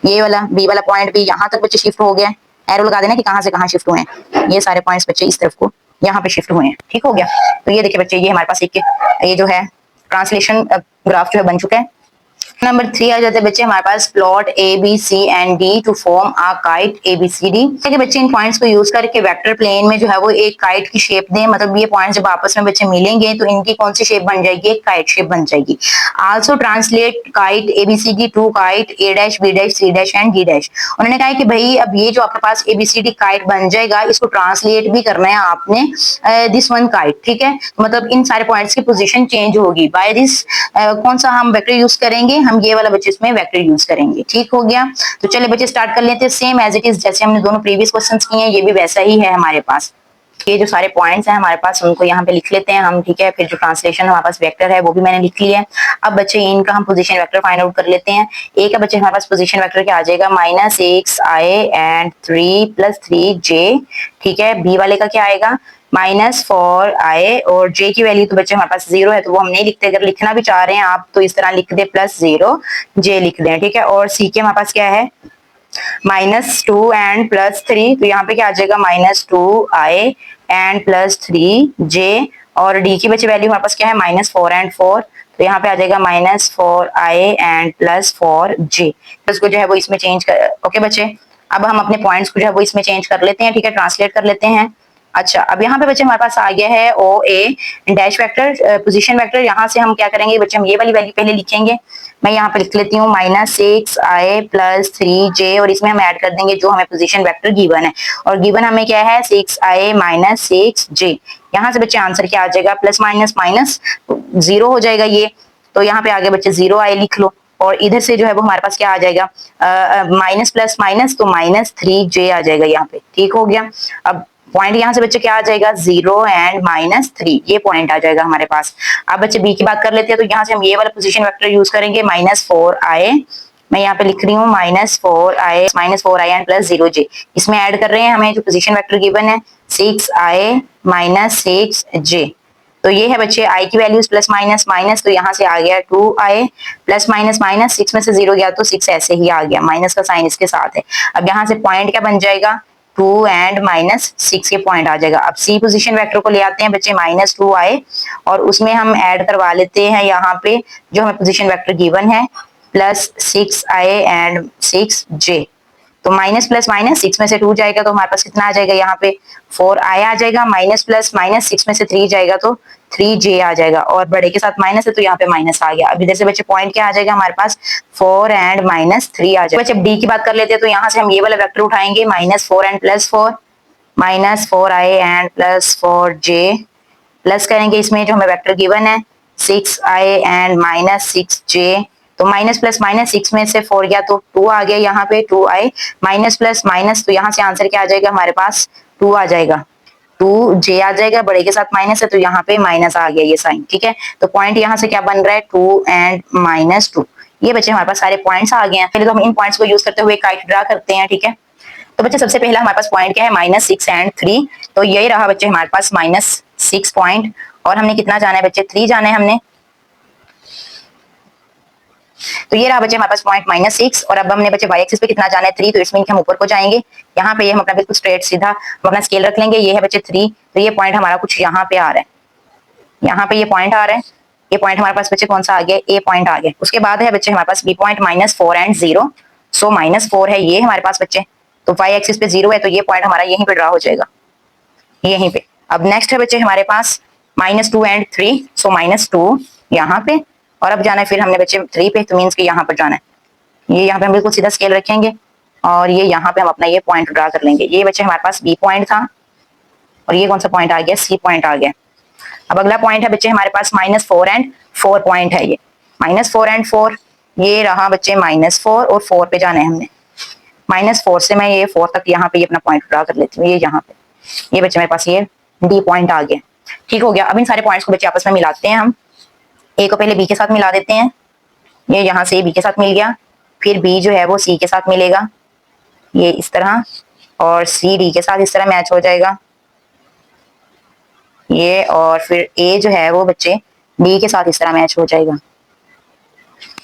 ये वाला बी वाला पॉइंट भी यहाँ तक बच्चे शिफ्ट हो गया है। एरो लगा देना कि कहाँ से कहाँ शिफ्ट हुए हैं, ये सारे पॉइंट्स बच्चे इस तरफ को यहाँ पे शिफ्ट हुए हैं। ठीक हो गया। तो ये देखिए बच्चे, ये हमारे पास एक ये जो है ट्रांसलेशन ग्राफ जो है बन चुका है। नंबर 3 आ जाते हैं बच्चे हमारे पास, plot A B C and D to form a kite A B C D. देखिए बच्चे इन पॉइंट्स को यूज करके वेक्टर प्लेन में जो है वो एक काइट की शेप दें। मतलब ये पॉइंट्स जब आपस में बच्चे मिलेंगे तो इनकी कौन सी शेप बन जाएगी, एक काइट शेप बन जाएगी। Also translate kite A B C D to kite A dash B dash C dash and D dash. उन्होंने कहा है कि भाई अब ये जो आपके पास A B C D kite बन जाएगा, इसको ट्रांसलेट भी करना है आपने दिस वन काइट। ठीक है, मतलब इन सारे पॉइंट्स की पोजीशन चेंज होगी बाय दिस कौन सा हम वेक्टर यूज करेंगे, हम ये वाला बच्चे इसमें वेक्टर यूज करेंगे। ठीक हो गया। तो चलिए बच्चे स्टार्ट कर लेते हैं। सेम एज इट इज जैसे हमने दोनों प्रीवियस क्वेश्चंस किए हैं, ये भी वैसा ही है हमारे पास। ये जो सारे पॉइंट्स हैं हमारे पास उनको यहाँ पे लिख लेते हैं हम। ठीक है, फिर जो ट्रांसलेशन हमारे पास वेक्टर है वो भी मैंने लिख लिया है। अब बच्चे इनका हम पोजीशन वेक्टर फाइंड आउट कर लेते हैं। ए का बच्चे हमारे पास पोजीशन वेक्टर क्या आ जाएगा, -6i एंड 3 + 3j। ठीक है, बी वाले का क्या आएगा, -4i और j की वैल्यू तो बच्चे हमारे पास 0 है तो वो हम नहीं लिखते। अगर लिखना भी चाह रहे हैं आप तो इस तरह लिख दे +0j लिख दें। ठीक है, और c के हमारे पास क्या है, -2 एंड +3, तो यहाँ पे क्या आ जाएगा, -2i एंड +3j। और d की बच्चे वैल्यू हमारे पास क्या है, -4 एंड 4, तो यहाँ पे आ जाएगा -4i एंड +4j। इसको जो है वो इसमें चेंज कर, ओके बच्चे। अब हम अपने पॉइंट्स को जो है वो इसमें चेंज कर लेते हैं। ठीक है, ट्रांसलेट कर लेते हैं। अच्छा, अब यहाँ पे बच्चे हमारे पास आ गया है ओ ए डैश वेक्टर पोजीशन वेक्टर। यहाँ से हम क्या करेंगे बच्चे, हम ये वाली वैल्यू पहले लिखेंगे। मैं यहाँ पे लिख लेती हूँ -6i + 3j और इसमें हम ऐड कर देंगे जो हमें पोजीशन वेक्टर गिवन है। और गिवन हमें क्या है, 6i - 6j। यहाँ से बच्चे आंसर क्या आ जाएगा, प्लस माइनस माइनस 0 हो जाएगा ये। तो यहाँ पे आगे बच्चे 0i लिख लो और इधर से जो है वो हमारे पास क्या आ जाएगा, माइनस प्लस माइनस, तो -3j आ जाएगा यहाँ पे। ठीक हो गया। अब पॉइंट यहाँ से बच्चे क्या आ जाएगा, 0 एंड -3, ये पॉइंट आ जाएगा हमारे पास। अब बच्चे बी की बात कर लेते हैं। तो यहाँ से हम ये वाला पोजीशन वेक्टर यूज करेंगे, -4i, मैं यहाँ पे लिख रही हूँ -4i एंड +0j। इसमें ऐड कर रहे हैं हमें जो पोजीशन वेक्टर गिवन है, 6i - 6j। तो ये है बच्चे i की वैल्यूज प्लस माइनस माइनस, तो यहाँ से आ गया 2i प्लस माइनस माइनस, 6 में से 0 गया तो 6 ऐसे ही आ गया, माइनस का साइन इसके साथ है। अब यहाँ से पॉइंट क्या बन जाएगा, 2 एंड -6 के पॉइंट आ जाएगा। अब सी पोजीशन वेक्टर को ले आते हैं बच्चे, -2i और उसमें हम ऐड करवा लेते हैं यहाँ पे जो हमें पोजीशन वेक्टर गिवन है, +6i एंड 6j। तो माइनस प्लस माइनस, 6 में से 2 जाएगा तो हमारे पास कितना आ जाएगा, यहाँ पे 4i आ जाएगा। माइनस प्लस माइनस, 6 में से 3 जाएगा तो 3j आ जाएगा और बड़े के साथ माइनस है तो यहाँ पे माइनस आ गया। अब इधर से बच्चे पॉइंट क्या आ जाएगा हमारे पास, 4 एंड -3 आ जाएगा। बच्चे डी की बात कर लेते हैं। तो यहाँ से हम ये वाला वेक्टर उठाएंगे, -4 and +4, -4i and +4j, plus करेंगे इसमें जो हमें वेक्टर गिवन है 6i एंड -6j। तो माइनस प्लस माइनस, 6 में से 4 गया तो 2 आ गया यहाँ पे, 2i माइनस प्लस माइनस, तो यहाँ से आंसर क्या आ जाएगा हमारे पास, 2 आ जाएगा, 2j आ जाएगा। बड़े के साथ माइनस है तो यहाँ पे माइनस आ गया ये साइन। ठीक है, तो पॉइंट यहाँ से क्या बन रहा है, 2 एंड -2। ये बच्चे हमारे पास सारे पॉइंट्स आ गए हैं। पहले तो हम इन पॉइंट्स को यूज करते हुए काइट ड्रा करते हैं। ठीक है, तो बच्चे सबसे पहला हमारे पास पॉइंट क्या है, -6 एंड 3। तो यही रहा बच्चे हमारे पास -6 पॉइंट और हमने कितना जाना है बच्चे, 3 जाना है हमने। तो ये रहा बच्चे हमारे पास पॉइंट -6 और अब हमने बच्चे y एक्सिस पे कितना जाना है, 3। तो इसमें हम ऊपर को जाएंगे, यहाँ पे ये हम अपना बिल्कुल स्ट्रेट सीधा हम अपना स्केल रख लेंगे। ये है बच्चे 3, तो ये पॉइंट हमारा कुछ यहाँ पे आ रहा है, यहाँ पे ये पॉइंट आ रहा है। ये पॉइंट हमारे पास बच्चे कौन सा आ गया, ए पॉइंट आ गया। उसके बाद है बच्चे हमारे पास बी पॉइंट -4 एंड 0, सो -4 है ये हमारे पास बच्चे, तो वाई एक्सिस पे 0 है तो ये पॉइंट हमारा यहीं पे ड्रा हो जाएगा, यहीं पे। अब नेक्स्ट है बच्चे हमारे पास -2 एंड 3, सो -2 यहाँ पे, और अब जाना है फिर हमने बच्चे 3 पे, तो मीन्स कि यहाँ पर जाना है। ये यहाँ पे हम बिल्कुल सीधा स्केल रखेंगे और ये यहाँ पे हम अपना ये पॉइंट ड्रा कर लेंगे। ये बच्चे हमारे पास बी पॉइंट था और ये कौन सा पॉइंट आ गया, सी पॉइंट आ गया। अब अगला पॉइंट है बच्चे हमारे पास -4 एंड 4 पॉइंट है, ये -4 एंड 4, ये रहा बच्चे -4 और 4 पे जाना है हमने। -4 से मैं ये 4 तक यहाँ पे ये अपना पॉइंट ड्रा कर लेती हूँ, ये यहाँ पे, ये बच्चे मेरे पास ये डी पॉइंट आ गया। ठीक हो गया। अब इन सारे पॉइंट्स को बच्चे आपस में मिलाते हैं हम। ए को पहले बी के साथ मिला देते हैं, ये यहाँ से बी के साथ मिल गया, फिर बी जो है वो सी के साथ मिलेगा, ये इस तरह, और सी डी के साथ इस तरह मैच हो जाएगा ये, और फिर ए जो है वो बच्चे डी के साथ इस तरह मैच हो जाएगा।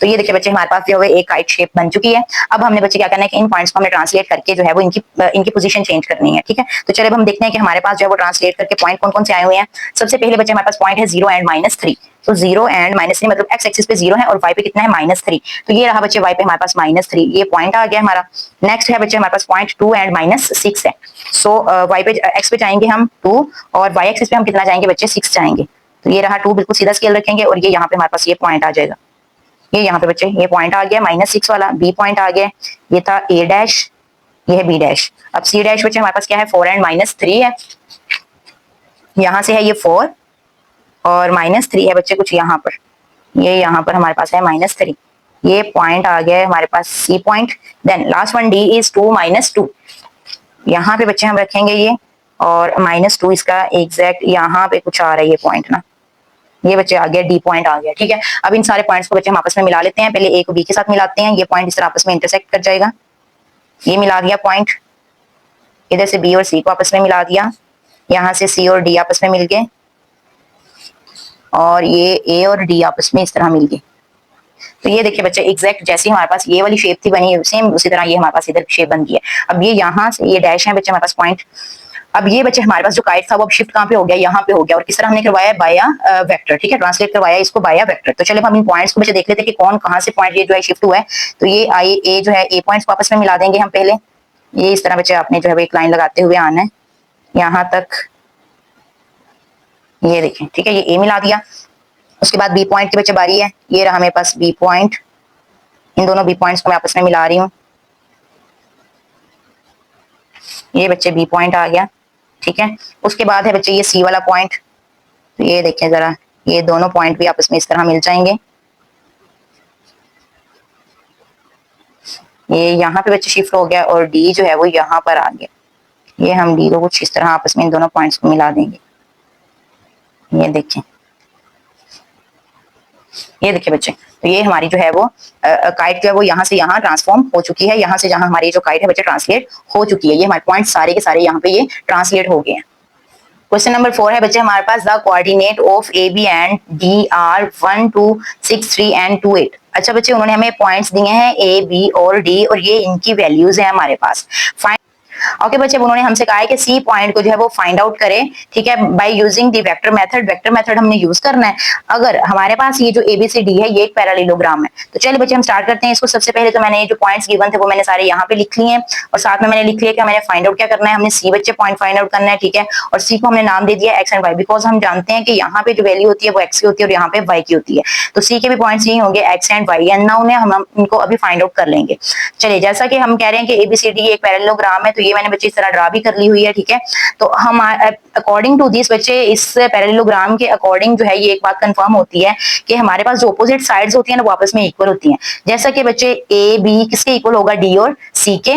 तो ये देखिए बच्चे हमारे पास जो है एक काइट शेप बन चुकी है। अब हमने बच्चे क्या करना है कि इन पॉइंट्स को हमने ट्रांसलेट करके जो है वो इनकी पोजीशन चेंज करनी है। ठीक है, तो चलिए अब हम देखते हैं कि हमारे पास जो है वो ट्रांसलेट करके पॉइंट कौन कौन से आए हुए हैं। सबसे पहले बच्चे हमारे पास पॉइंट है 0 एंड -3, तो 0 एंड -3 मतलब एक्स एक्सिस पे 0 है और वाई पे कितना है -3, तो ये रहा बच्चे वाई पे हमारे पास -3, ये पॉइंट आ गया हमारा। नेक्स्ट है बच्चे हमारे पास पॉइंट 2 एंड -6 है, सो वाई पे एक्स पे जाएंगे हम 2 और वाई एक्सिस पे हम कितना जाएंगे बच्चे 6 जाएंगे, तो ये रहा 2, बिल्कुल सीधा स्केल रखेंगे और ये यहाँ पे हमारे पास ये पॉइंट आ जाएगा, ये यहाँ पे बच्चे ये पॉइंट आ गया -6 वाला, बी पॉइंट आ गया, ये था ए डैश, ये है बी डैश। अब सी डैश बच्चे हमारे पास क्या है 4 एंड -3 है, यहाँ से है ये 4 और -3 है बच्चे कुछ यहाँ पर, ये यहाँ पर हमारे पास है -3, ये पॉइंट आ गया है हमारे पास C point. Then last one D is 2 -2, यहाँ पे बच्चे हम रखेंगे ये, और -2 इसका एग्जैक्ट यहाँ पे कुछ आ रहा है ये पॉइंट ना, ये बच्चे आ गया डी पॉइंट आ गया। ठीक है, अब इन सारे पॉइंट्स को बच्चे हम आपस में मिला लेते हैं। पहले ए को बी के साथ मिलाते हैं, ये पॉइंट इस तरह आपस में इंटरसेक्ट कर जाएगा, ये मिला दिया पॉइंट, इधर से बी और सी को आपस में मिला दिया, यहाँ से सी और डी आपस में मिल गए, और ये ए और डी आपस में इस तरह मिल गए। तो ये देखिए बच्चे एग्जैक्ट जैसे हमारे पास ये वाली शेप थी बनी सेम उसी तरह ये हमारे पास इधर शेप बन गई है। अब ये यहाँ से ये डैश है बच्चे हमारे पास पॉइंट। अब ये बच्चे हमारे पास जो काइट था वो अब शिफ्ट कहाँ पे हो गया, यहाँ पे हो गया, और किस तरह हमने करवाया बाया वेक्टर। ठीक है, ट्रांसलेट करवाया इसको बाया वेक्टर। तो चलिए हम इन पॉइंट्स को बच्चे देख लेते हैं कि कौन कहाँ से पॉइंट ये जो है शिफ्ट हुआ है। तो ये आई ए जो है ए पॉइंट्स को आपस में मिला देंगे हम पहले, ये इस तरह बच्चे आपने जो है एक लाइन लगाते हुए आना है यहाँ तक, ये देखें। ठीक है, ये ए मिला दिया। उसके बाद बी पॉइंट की बच्चे बारी है, ये रहा मेरे पास बी पॉइंट, इन दोनों बी पॉइंट्स को मैं आपस में मिला रही हूँ, ये बच्चे बी पॉइंट आ गया। ठीक है, उसके बाद है बच्चे ये सी वाला पॉइंट, तो ये देखें जरा, ये दोनों पॉइंट भी आपस में इस तरह मिल जाएंगे, ये यहाँ पे बच्चे शिफ्ट हो गया, और डी जो है वो यहाँ पर आ गया, ये हम डी को कुछ इस तरह आपस में इन दोनों पॉइंट्स को मिला देंगे, ये देखें, ये देखिए बच्चे। तो ये हमारी जो है वो काइट जो है वो यहाँ से यहाँ ट्रांसफॉर्म हो चुकी है, यहाँ से जहाँ हमारी जो काइट है बच्चे ट्रांसलेट हो चुकी है, ये हमारे पॉइंट सारे के सारे यहाँ पे ये ट्रांसलेट हो गए हैं। क्वेश्चन नंबर 4 है बच्चे हमारे पास, the coordinate of A B and D are 1 2 6 3 and 2 8। अच्छा बच्चे, उन्होंने हमें पॉइंट्स दिए हैं ए बी और डी, और ये इनकी वैल्यूज है हमारे पास। ओके बच्चे, उन्होंने हमसे कहा है कि सी पॉइंट को जो है वो फाइंड आउट करें। ठीक है, bye using the vector method, vector method हमने यूज करना है। अगर हमारे पास ये जो एबीसीडी है ये एक पैरेललोग्राम है, तो चलिए बच्चे हम स्टार्ट करते हैं इसको। सबसे पहले तो मैंने ये जो पॉइंट्स गिवन थे वो मैंने सारे यहाँ पे लिख लिए हैं, और साथ में मैंने लिख लिया कि मैंने फाइंड आउट क्या करना है, हमने सी बच्चे पॉइंट फाइंड आउट करना है। ठीक है, और सी को हमने नाम दे दिया एक्स एंड वाई, बिकॉज हम जानते हैं कि यहाँ पे जो वैल्यू होती है वो एक्स की होती है और यहाँ पे वाई की होती है, तो सी के भी पॉइंट्स यही होंगे X and Y, and now उन्हें हम इनको अभी फाइंड आउट कर लेंगे। चलिए, जैसा कि हम कह रहे हैं कि एबीसीडी एक पैरेललोग्राम है, तो ये मैंने बच्चे इस तरह ड्रा भी कर ली हुई है। ठीक है, तो हम अकॉर्डिंग टू दिस बच्चे इस पैरेललोग्राम के अकॉर्डिंग जो है ये एक बात कंफर्म होती है कि हमारे पास जो अपोजिट साइड्स होती है ना वो आपस में इक्वल होती हैं। जैसा कि बच्चे ए बी किसके इक्वल होगा, डी और सी के,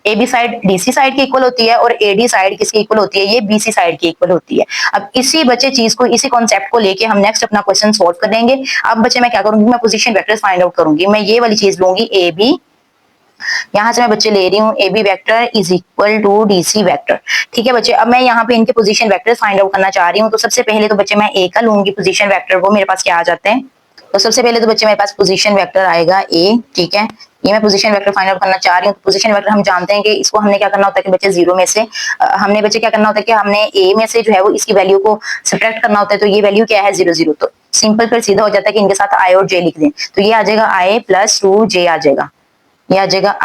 A B side DC side की इक्वल होती है, और एडी साइड किसकी इक्वल होती है, ये बीसी साइड की इक्वल होती है। अब इसी बच्चे चीज को, इसी कॉन्सेप्ट को लेके हम नेक्स्ट अपना क्वेश्चन सॉल्व करेंगे। अब बच्चे मैं क्या करूंगी, मैं पोजीशन वेक्टर्स फाइंड आउट करूंगी। मैं ये वाली चीज लूंगी ए बी, यहाँ से मैं बच्चे ले रही हूँ A B vector is equal to D C vector. ठीक है बच्चे, अब मैं यहाँ पे इनके पोजीशन वेक्टर्स फाइंड आउट करना चाह रही हूँ। तो सबसे पहले तो बच्चे मैं ए का लूंगी पोजीशन वेक्टर, वो मेरे पास क्या आ जाते हैं। तो सबसे पहले तो बच्चे मेरे पास पोजीशन वेक्टर आएगा ए। ठीक है, ये मैं पोजीशन वेक्टर फाइंड आउट करना चाह रही हूँ। पोजीशन वेक्टर हम जानते हैं कि इसको हमने क्या करना होता है कि बच्चे जीरो में से हमने बच्चे क्या करना होता है कि हमने ए में से जो है वो इसकी वैल्यू को सब्ट्रैक्ट करना होता है। तो ये वैल्यू क्या है 0 0, तो सिंपल फिर सीधा हो जाता है कि इनके साथ आई और जे लिख दें, तो ये आ जाएगा आई प्लस 2j आ जाएगा, ये आ जाएगा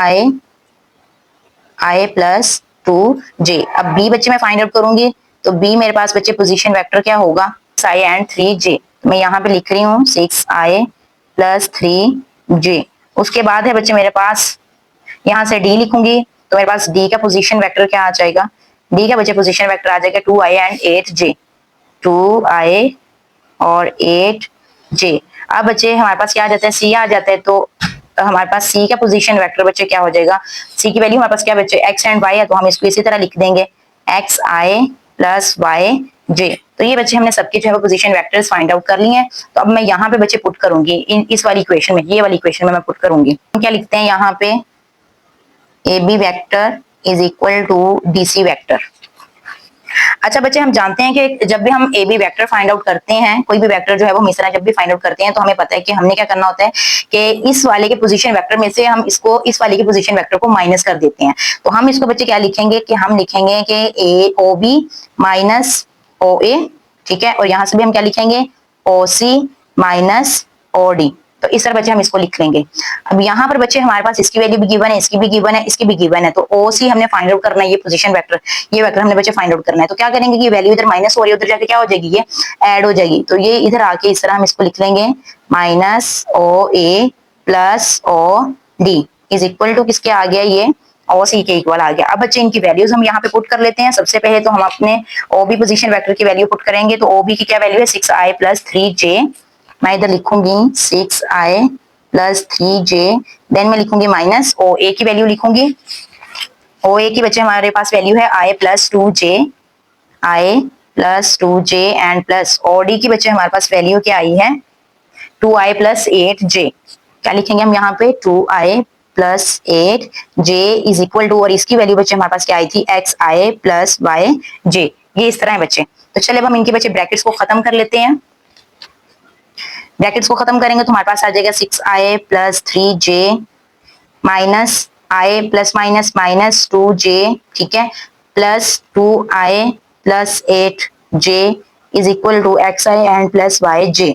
आई प्लस 2j। अब बी बच्चे मैं फाइंड आउट करूंगी, तो बी मेरे पास बच्चे पोजीशन वेक्टर क्या होगा, 6i एंड 3j। मैं यहाँ पे लिख रही हूँ 6i प्लस 3j। उसके बाद है बच्चे मेरे पास, यहाँ से डी लिखूंगी, तो मेरे पास डी का पोजीशन वेक्टर क्या आ जाएगा, डी का बच्चे पोजीशन वेक्टर आ जाएगा 2i एंड 8j, 2i और 8j। अब बच्चे हमारे पास क्या आ जाता है, सी आ जाता है, तो हमारे पास सी का पोजीशन वेक्टर बच्चे क्या हो जाएगा, सी की वैल्यू हमारे पास क्या बच्चे एक्स एंड वाई है, तो हम इसको इसी तरह लिख देंगे एक्स आई प्लस वाई जे। तो ये बच्चे हमने सबके जो है पोजीशन वेक्टर्स फाइंड आउट कर लिए हैं। तो अब मैं यहाँ पे बच्चे पुट करूंगी इस वाली इक्वेशन में, ये वाली इक्वेशन में मैं पुट करूंगी। हम क्या लिखते हैं यहाँ पे, A B vector is equal to D C vector. अच्छा बच्चे हम जानते हैं कि जब भी हम A B vector find out करते हैं, कोई भी वेक्टर जो है वो मिश्रण जब भी फाइंड आउट करते हैं, तो हमें पता है कि हमने क्या करना होता है कि इस वाले के पोजीशन वेक्टर में से हम इसको इस वाले के पोजीशन वेक्टर को माइनस कर देते हैं। तो हम इसको बच्चे क्या लिखेंगे कि हम लिखेंगे कि ए ओ बी माइनस ओ ए, ठीक है, और यहाँ से भी हम क्या लिखेंगे ओ सी माइनस ओ डी। तो इस तरह बच्चे हम इसको लिख लेंगे। अब यहाँ पर बच्चे हमारे पास इसकी वैल्यू भी गिवन है, इसकी भी गिवन है, इसकी भी गिवन है, तो ओ सी हमने फाइंड आउट करना है, ये पोजीशन वेक्टर, ये वेक्टर हमने बच्चे फाइंड आउट करना है। तो क्या करेंगे कि वैल्यू इधर माइनस हो रही है, उधर जाके क्या हो जाएगी, ये ऐड हो जाएगी। तो ये इधर आके इस तरह हम इसको लिख लेंगे minus O A plus O D is equal to किसके आ गया, ये ओ सी के इक्वल आ गया। अब बच्चे इनकी वैल्यूज हम यहाँ पे पुट कर लेते हैं। सबसे पहले तो हम अपने ओ बी पोजीशन वेक्टर की वैल्यू पुट करेंगे। तो ओ बी की क्या वैल्यू है 6i प्लस 3j। मैं इधर लिखूंगी 6i प्लस 3j, देन मैं लिखूंगी माइनस ओ ए की वैल्यू लिखूंगी। ओ ए की बच्चे हमारे पास वैल्यू है i plus 2j, i plus 2j and plus O D की बच्चे हमारे पास वैल्यू क्या आई है 2i प्लस 8j। क्या लिखेंगे हम यहाँ पे 2i plus 8j is equal to, और इसकी वैल्यू बच्चे हमारे पास क्या आई थी xi प्लस yj। ये इस तरह है बच्चे। तो चले अब हम इनके बच्चे ब्रैकेट्स को खत्म कर लेते हैं। ब्रैकेट्स को खत्म करेंगे तो हमारे पास आ जाएगा 6i plus 3j minus i plus minus minus 2j, ठीक है, plus 2i plus 8j is equal to xi and plus yj।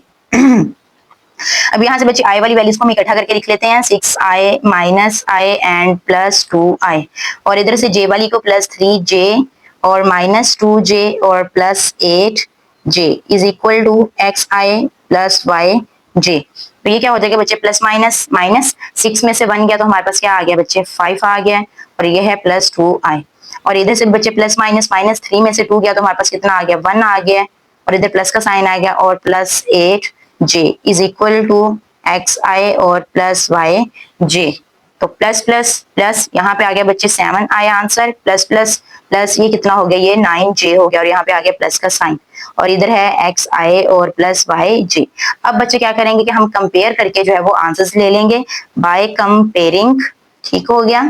अब यहाँ से बच्चे i वाली वैल्यूज को हम इकट्ठा करके लिख लेते हैं 6i minus i and plus 2i, और इधर से j वाली को प्लस 3j और माइनस 2j और plus 8j is equal to xi plus yj। तो ये क्या हो जाएगा बच्चे प्लस माइनस माइनस, 6 में से 1 गया तो हमारे पास क्या आ गया बच्चे 5 आ गया, और ये है प्लस 2i, और इधर से बच्चे प्लस माइनस माइनस 3 में से 2 गया तो हमारे पास कितना आ गया 1 आ गया, और इधर प्लस का साइन आ गया, और plus 8j is equal to xi और प्लस yj। तो प्लस प्लस प्लस यहाँ पे आ गया बच्चे 7 आया आंसर, प्लस प्लस प्लस ये कितना हो गया ये 9j हो गया, और यहाँ पे आ गया प्लस का साइन, और इधर है xi और प्लस yj। अब बच्चे क्या करेंगे कि हम कंपेयर करके जो है वो आंसर्स ले लेंगे बाय कंपेयरिंग। ठीक हो गया,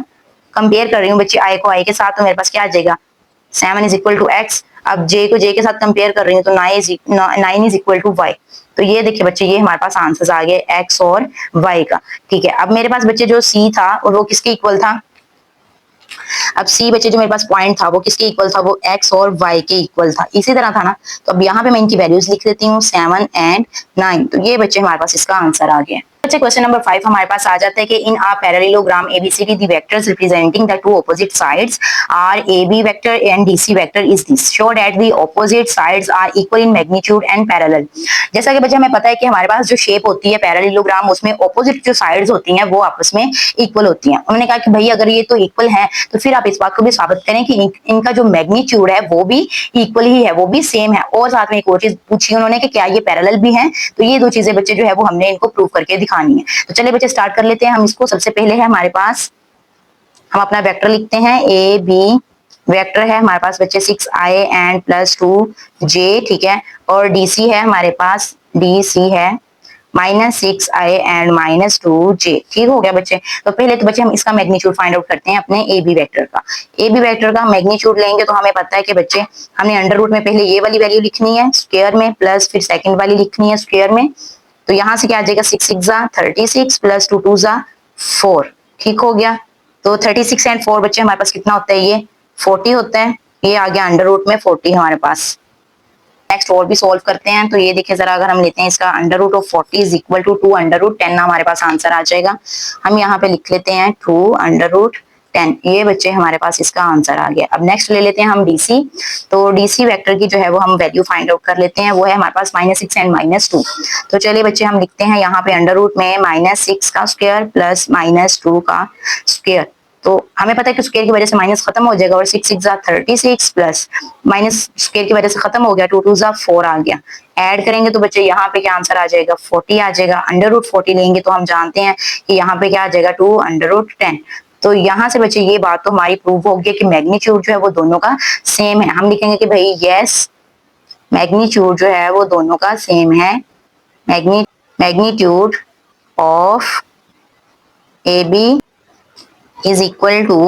कंपेयर कर रही हूँ बच्चे i को i के साथ, तो मेरे पास क्या आ जाएगा 7 इज इक्वल टू x। अब j को j के साथ कंपेयर कर रही हूँ तो 9 इज इक्वल टू y। तो ये देखिए बच्चे ये हमारे पास आंसर्स आ गए x और y का। ठीक है, अब मेरे पास बच्चे जो c था और वो किसके इक्वल था, अब c बच्चे जो मेरे पास पॉइंट था वो किसके इक्वल था, वो x और y के इक्वल था, इसी तरह था ना। तो अब यहाँ पे मैं इनकी वैल्यूज लिख देती हूँ 7 एंड 9। तो ये बच्चे हमारे पास इसका आंसर आ गया। बच्चे क्वेश्चन नंबर 5 हमारे पास आ जाता है कि in a parallelogram ABCD the vectors representing the two opposite sides are AB vector and DC vector is this, show that the opposite sides are equal in magnitude and parallel। जैसा कि बच्चे हमें पता है कि हमारे पास जो शेप होती है पैरेललोग्राम, उसमें ऑपोजिट जो साइड्स होती हैं वो आपस में इक्वल होती हैं। उन्होंने कहा कि भाई अगर ये तो इक्वल है तो फिर आप इस बात को भी साबित करें कि इनका जो मैग्नीट्यूड है वो भी इक्वल ही है, वो भी सेम है। और साथ में एक और चीज पूछी उन्होंने कि क्या ये पैरेलल भी हैं। तो ये दो चीजें बच्चे जो है वो हमने इनको प्रूव करके दिखानी है। तो चलिए बच्चे स्टार्ट कर लेते हैं हम इसको। सबसे पहले है हमारे पास, हम अपना वेक्टर लिखते हैं ए बी वेक्टर है हमारे पास बच्चे 6i एंड प्लस 2j, ठीक है, और DC है हमारे पास, DC है minus 6i and minus 2j। ठीक हो गया बच्चे। तो पहले तो बच्चे हम इसका मैग्नीट्यूड फाइंड आउट करते हैं अपने ए बी वेक्टर का। ए बी वेक्टर का मैग्नीट्यूड लेंगे तो हमें पता है कि बच्चे हमने अंडर रूट में पहले ये वाली वैल्यू लिखनी है स्क्वायर में, प्लस फिर सेकंड वाली लिखनी है स्क्वायर में। तो यहाँ से क्या आ जाएगा 6 6 36 प्लस 2 2 4। ठीक हो गया। तो 36 एंड 4 बच्चे हमारे पास कितना होता है, ये 40 होता है। ये आ गया अंडर रूट में 40 हमारे पास। नेक्स्ट और भी सॉल्व करते हैं। तो ये देखिए जरा, अगर हम लेते हैं इसका under root of 40 is equal to 2 under root 10, हमारे पास आंसर आ जाएगा। हम यहाँ पे लिख लेते हैं 2 अंडर रूट 10। ये बच्चे हमारे पास इसका आंसर आ गया। अब नेक्स्ट ले लेते हैं हम डीसी। तो डीसी वेक्टर की जो है वो हम वैल्यू फाइंड आउट कर लेते हैं। वो है हमारे पास -6 एंड -2। तो चलिए बच्चे हम लिखते हैं यहाँ पे अंडर रूट में -6 का स्क्वायर प्लस -2 का स्क्वायर। तो हमें पता है कि स्क्वायर की वजह से माइनस खत्म हो जाएगा और 6 6 जा 36 प्लस माइनस स्क्वायर की वजह से खत्म हो गया, 2 2 जा 4 आ गया। ऐड करेंगे तो बच्चे यहाँ पे क्या आंसर आ जाएगा, 40 आ जाएगा। अंडर रूट 40 लेंगे तो हम जानते हैं कि यहाँ पे क्या आ जाएगा, 2 अंडर रूट 10। तो यहाँ से बच्चे ये बात तो हमारी प्रूव हो गई कि मैग्नीट्यूड जो है वो दोनों का सेम है। हम लिखेंगे कि भाई यस, मैग्नीट्यूड जो है वो दोनों का सेम है। Magnitude of A B is equal to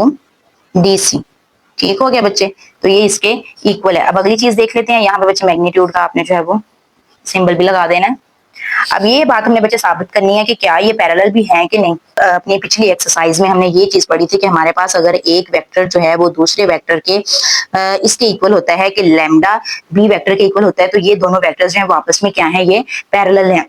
DC. ठीक हो गया बच्चे, तो ये इसके इक्वल है। अब अगली चीज देख लेते हैं। यहाँ पे बच्चे मैग्नीट्यूड का आपने जो है वो सिंबल भी लगा देना है। अब ये बात हमने बच्चे साबित करनी है कि क्या ये पैरेलल भी है कि नहीं। अपनी पिछली एक्सरसाइज में हमने ये चीज पढ़ी थी कि हमारे पास अगर एक वेक्टर जो है वो दूसरे वेक्टर के इसके इक्वल होता है, कि लैम्डा बी वेक्टर के इक्वल होता है, तो ये दोनों वेक्टर्स जो है वो आपस में क्या है, ये पैरेलल हैं।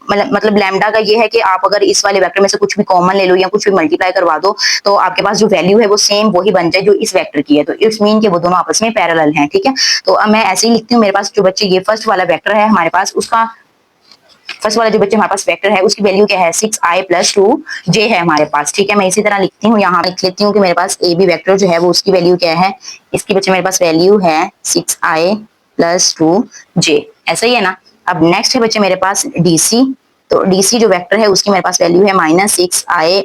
मतलब लैम्डा का ये है कि आप अगर इस वाले वेक्टर में से कुछ भी कॉमन ले लो या कुछ भी मल्टीप्लाई करवा दो तो आपके पास जो वैल्यू है वो सेम वही बन जाए जो इस वेक्टर की है। तो इट्स मीन कि वो दोनों आपस में पैरेलल हैं। ठीक है, तो अब मैं ऐसे ही लिखती हूँ। मेरे पास जो बच्चे ये फर्स्ट वाला वेक्टर है हमारे पास, उसका फर्स्ट वाला जो बच्चे हमारे पास वेक्टर है उसकी वैल्यू क्या है, 6i + 2j है हमारे पास। ठीक है, मैं इसी तरह लिखती हूँ। यहाँ लिख लेती हूँ कि मेरे पास ए बी वेक्टर जो है वो उसकी वैल्यू क्या है, इसकी बच्चे मेरे पास वैल्यू है 6i + 2j। ऐसा ही है ना। अब नेक्स्ट है बच्चे मेरे पास डीसी। तो डीसी जो वेक्टर है उसकी मेरे पास वैल्यू है -6i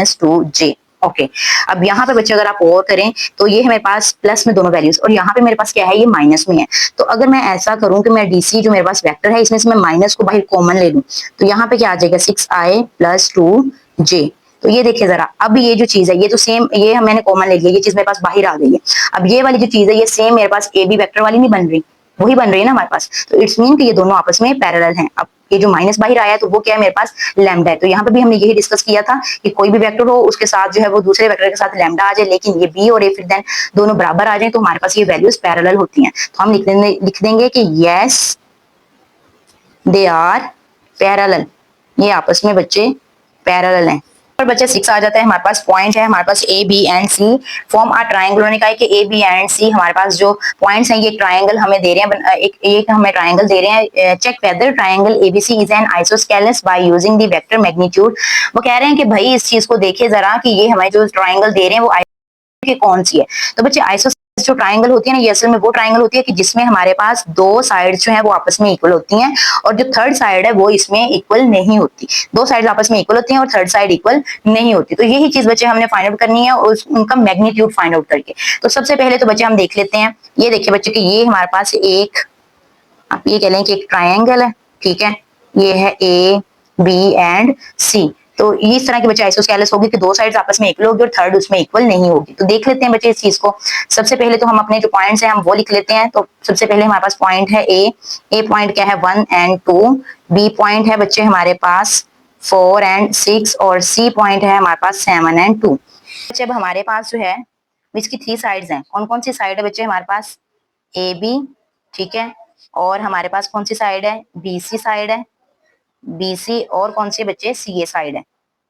- 2j। ओके, अब यहाँ पे बच्चे अगर आप और करें तो ये है मेरे पास प्लस में दोनों वैल्यूज, और यहाँ पे मेरे पास क्या है, ये माइनस में है। तो अगर मैं ऐसा करूं कि मैं डीसी जो मेरे पास वेक्टर है इसमें से मैं माइनस को बाहर कॉमन ले लूं तो यहाँ पे क्या आ जाएगा, 6i + 2j। तो ये देखिए जरा, अब ये जो चीज है ये तो सेम, ये मैंने कॉमन ले लिया, ये चीज मेरे पास बाहर आ गई है। अब ये वाली जो चीज है ये सेम मेरे पास ए बी वेक्टर वाली नहीं बन रही, वही बन रही है ना हमारे पास। तो इट्स मीन कि ये दोनों आपस में पैरेलल हैं। अब ये जो माइनस बाहर आया है तो वो क्या है, मेरे पास लैम्डा है। तो यहाँ पे भी हमने यही डिस्कस किया था कि कोई भी वेक्टर हो उसके साथ जो है वो दूसरे वेक्टर के साथ लैम्डा आ जाए, लेकिन ये बी और ए फिर देन दोनों बराबर आ जाए तो हमारे पास ये वैल्यूज पैरेलल होती हैं। तो हम लिख देंगे कि यस दे आर पैरेलल, ये आपस में बच्चे पैरेलल हैं। और बच्चे 6 आ जाता है। हमारे पास पॉइंट है, हमारे पास A B and C form a triangle. उन्होंने कहा है कि ए बी एंड सी हमारे पास जो पॉइंट्स हैं ये ट्रायंगल हमें दे रहे हैं, एक हमें ट्रायंगल दे रहे हैं। Check whether triangle ABC is an isosceles by using the vector magnitude. वो कह रहे हैं कि भाई इस चीज को देखिए जरा कि ये हमें जो ट्रायंगल दे रहे हैं वो कि कौन सी है। तो बच्चे आइसोसेलेस जो ट्रायंगल होती है ना, ये असल में वो ट्रायंगल होती है कि जिसमें हमारे पास दो साइड्स जो है वो आपस में इक्वल होती हैं, और जो थर्ड साइड है वो इसमें इक्वल नहीं होती। दो साइड्स आपस में इक्वल होती हैं और थर्ड साइड इक्वल नहीं होती। तो यही चीज बच्चे हमने फाइंड आउट करनी है, और उनका मैग्नीट्यूड फाइंड आउट करके। तो सबसे पहले तो बच्चे हम देख लेते हैं। ये देखिए बच्चे कि ये हमारे पास एक, आप ये कह लें कि एक ट्रायंगल है। ठीक है, ये है ए बी एंड सी। तो इस तरह के बच्चे आइसोस्केलस होगी कि दो साइड्स आपस में इक्वल होगी और थर्ड उसमें इक्वल नहीं होगी। तो देख लेते हैं बच्चे इस चीज को। सबसे पहले तो हम अपने जो पॉइंट्स हैं हम वो लिख लेते हैं। तो सबसे पहले हमारे पास पॉइंट है ए पॉइंट क्या है 1 एंड 2, बी पॉइंट है बच्चे हमारे पास 4 एंड 6, और सी पॉइंट है हमारे पास 7 एंड 2। बच्चे अब हमारे पास जो है इसकी 3 साइड्स हैं। कौन कौन सी साइड है बच्चे हमारे पास, ए बी, ठीक है, और हमारे पास कौन सी साइड है, बी सी साइड है, बी सी, और कौन सी बच्चे, सी ए साइड है,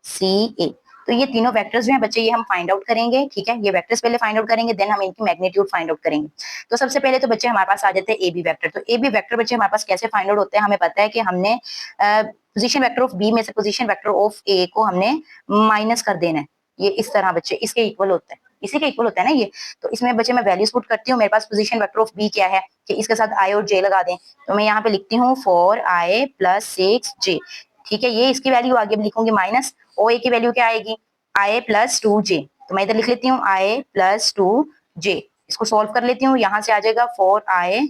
सी ए। तो ये तीनों वेक्टर्स जो हैं बच्चे ये हम फाइंड आउट करेंगे। ठीक है, ये वेक्टर्स पहले फाइंड आउट करेंगे, देन हम इनकी मैग्नीट्यूड फाइंड आउट करेंगे। तो सबसे पहले तो बच्चे हमारे पास आ जाते हैं ए बी वेक्टर। तो ए बी वेक्टर बच्चे हमारे पास कैसे फाइंड आउट होते हैं, हमें पता है कि हमने पोजीशन वेक्टर ऑफ बी में से पोजीशन वेक्टर ऑफ ए को हमने माइनस कर देना है। ये इस तरह बच्चे इसके इक्वल होता है, इसी के इक्वल होता है ना ये। तो इसमें बच्चे मैं वैल्यूज पुट करती हूँ। मेरे पास पोजीशन वेक्टर ऑफ बी क्या है कि इसके साथ आई और जे लगा दें। तो मैं यहाँ पे लिखती हूँ 4i + 6j। ठीक है, ये इसकी वैल्यू आगे लिखूंगी माइनस, ओ ए की वैल्यू क्या आएगी, i + 2j। तो मैं इधर लिख लेती हूँ i + 2j। इसको सॉल्व कर लेती हूँ। यहाँ से आ जाएगा 4i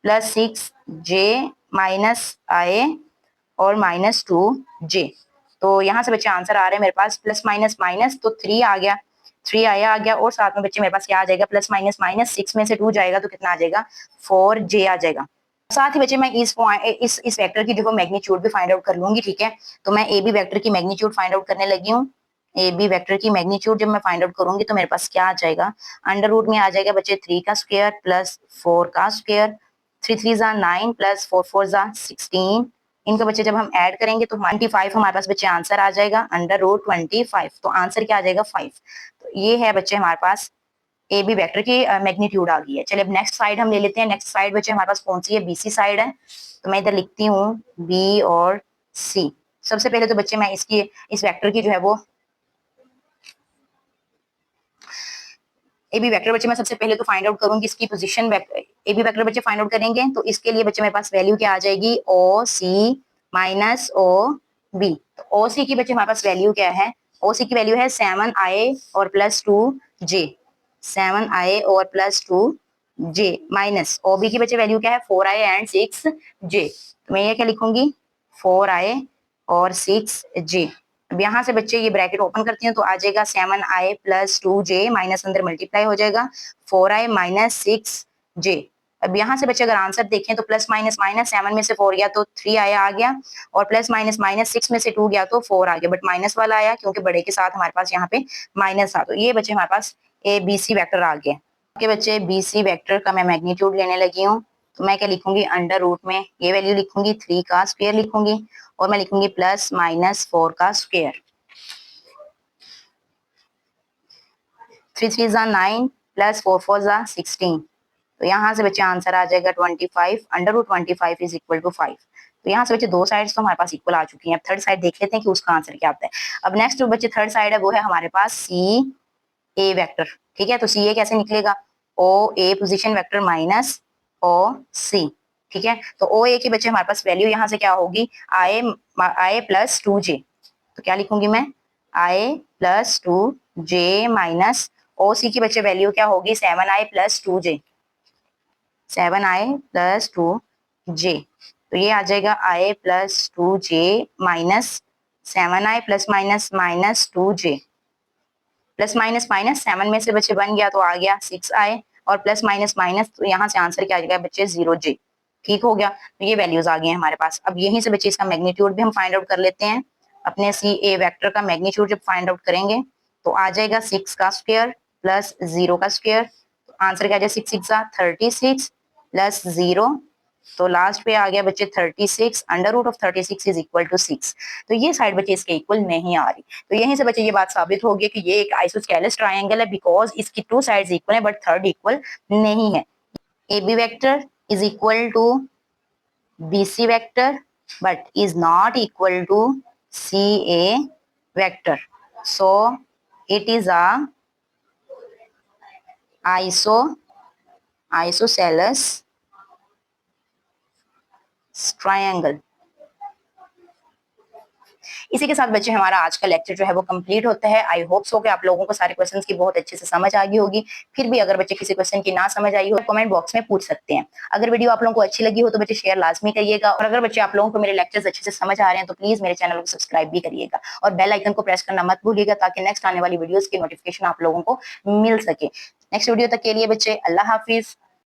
+ 6j - i और -2j। तो यहाँ से बच्चे आंसर आ रहे हैं मेरे पास प्लस माइनस माइनस, तो 3 आ गया, 3 आया आ गया, और साथ में बच्चे मेरे पास क्या आ जाएगा, प्लस माइनस माइनस, 6 में से 2 जाएगा तो कितना आ जाएगा, 4j आ जाएगा। साथ ही बच्चे मैं इस वेक्टर की देखो मैग्नीट्यूड भी फाइंड आउट कर लूंगी। ठीक है, तो मैं ए बी वेक्टर की मैग्नीट्यूड फाइंड आउट करने लगी हूँ। ए बी वेक्टर की मैग्नीट्यूड जब मैं फाइंड आउट करूंगी तो मेरे पास क्या आ जाएगा, अंडर रूट में आ जाएगा बच्चे 3 का स्क्वायर + 4 का स्क्वायर। 3 3 जा 9 प्लस 4 4 जा 16। इनको बच्चे जब हम ऐड करेंगे तो 25 हमारे पास बच्चे आंसर आ जाएगा अंडर रूट 25। तो आंसर क्या आ जाएगा 5। तो ये है बच्चे हमारे पास ए बी वेक्टर की मैग्नीट्यूड आ गई है। चलिए अब नेक्स्ट साइड हम ले लेते हैं। नेक्स्ट साइड बच्चे हमारे पास कौन सी है, बीसी साइड है। तो मैं इधर लिखती हूँ बी और सी। सबसे पहले तो बच्चे मैं इसकी इस वेक्टर की जो है वो ए बी वेक्टर बच्चे मैं सबसे पहले तो फाइंड आउट करूंगी इसकी पोजीशन। ए बी वेक्टर बच्चे फाइंड आउट करेंगे तो इसके लिए बच्चे मेरे पास वैल्यू क्या आ जाएगी, ओ सी माइनस ओ बी। तो ओ सी की बच्चे हमारे पास वैल्यू क्या है, ओ सी की वैल्यू है 7i और प्लस 2j, 7i और plus 2j minus O B की बच्चे वैल्यू क्या है 4i एंड 6j। तो मैं ये क्या लिखूंगी 4i और 6j। अब यहाँ से बच्चे ये ब्रैकेट ओपन करती हैं तो आ जाएगा 7i प्लस 2j माइनस अंदर मल्टीप्लाई हो जाएगा 4i माइनस 6j। अब यहाँ से बच्चे अगर आंसर देखें तो प्लस माइनस माइनस 7 में से 4 गया तो 3 आया आ गया, और प्लस माइनस माइनस 6 में से 2 गया तो 4 आ गया, बट माइनस वाला आया क्योंकि बड़े के साथ हमारे पास यहाँ पे माइनस था। तो ये बच्चे हमारे पास ए बी सी वैक्टर आ गया। ओके बच्चे, बी सी वैक्टर का मैं मैग्नीट्यूड लेने लगी हूँ। तो मैं क्या लिखूंगी अंडर रूट में ये वैल्यू लिखूंगी 3 का स्क्वायर लिखूंगी, और मैं लिखूंगी प्लस माइनस 4 का स्क्वायर। 3 3 जा 9 प्लस 4 4 जा 16। तो यहाँ से बच्चे आंसर आ जाएगा 25 under root 25 is equal to 5। तो यहाँ से बच्चे दो साइड्स तो हमारे पास इक्वल आ चुकी हैं। अब थर्ड साइड देख लेते हैं कि उसका आंसर क्या आता है। अब नेक्स्ट जो बच्चे थर्ड साइड है वो है हमारे पास सी ए वेक्टर। ठीक है, तो सी ए कैसे निकलेगा, ओ ए पोजीशन वेक्टर माइनस ओ सी। ठीक है, तो ओ ए की बच्चे हमारे पास वैल्यू यहाँ से क्या होगी, आई आई प्लस 2j। तो क्या लिखूंगी मैं आई प्लस 2j माइनस ओ सी की बच्चे वैल्यू क्या होगी 7i plus 2j, 7i plus 2j। तो ये आ जाएगा i plus 2j minus 7i plus minus minus 2j। Plus minus minus 7 में से बच्चे बन गया तो आ गया 6i, और प्लस माइनस माइनस तो यहाँ से आंसर क्या आ जाएगा बच्चे 0j। ठीक हो गया, तो ये वैल्यूज आ गई हैं हमारे पास। अब यहीं से बच्चे इसका मैग्नीट्यूड भी हम फाइंड आउट कर लेते हैं। अपने सी ए वेक्टर का मैग्नीट्यूड जब फाइंड आउट करेंगे तो आ जाएगा 6 का स्क्वायर प्लस 0 का स्क्वायर। तो आंसर क्या आ जाएगा 6 6 36 प्लस 0। तो लास्ट पे आ गया बच्चे 36 under root of 36 is equal to 6। तो ये साइड बच्चे इसके इक्वल नहीं आ रही। तो यहीं से बच्चे ये बात साबित हो गई कि ये एक आइसोस्केलस ट्रायंगल है, बिकॉज इसकी टू साइड्स इक्वल है बट थर्ड इक्वल नहीं है। A B vector is equal to B C vector but is not equal to CA vector. So it is a isosceles triangle. इसी के साथ बच्चे हमारा आज का लेक्चर जो है वो कंप्लीट होता है। आई होप सो कि आप लोगों को सारे क्वेश्चंस की बहुत अच्छे से समझ आ गई होगी। फिर भी अगर बच्चे किसी क्वेश्चन की ना समझ आई हो तो कमेंट बॉक्स में पूछ सकते हैं। अगर वीडियो आप लोगों को अच्छी लगी हो तो बच्चे शेयर लाजमी करिएगा, और अगर बच्चे आप लोगों को मेरे लेक्चर्स अच्छे से समझ आ रहे हैं तो प्लीज मेरे चैनल को सब्सक्राइब भी करिएगा, और बेल आइकन को प्रेस करना मत भूलिएगा ताकि नेक्स्ट आने वाली वीडियोस की नोटिफिकेशन आप लोगों को मिल सके। नेक्स्ट वीडियो तक के लिए बच्चे अल्लाह हाफिज।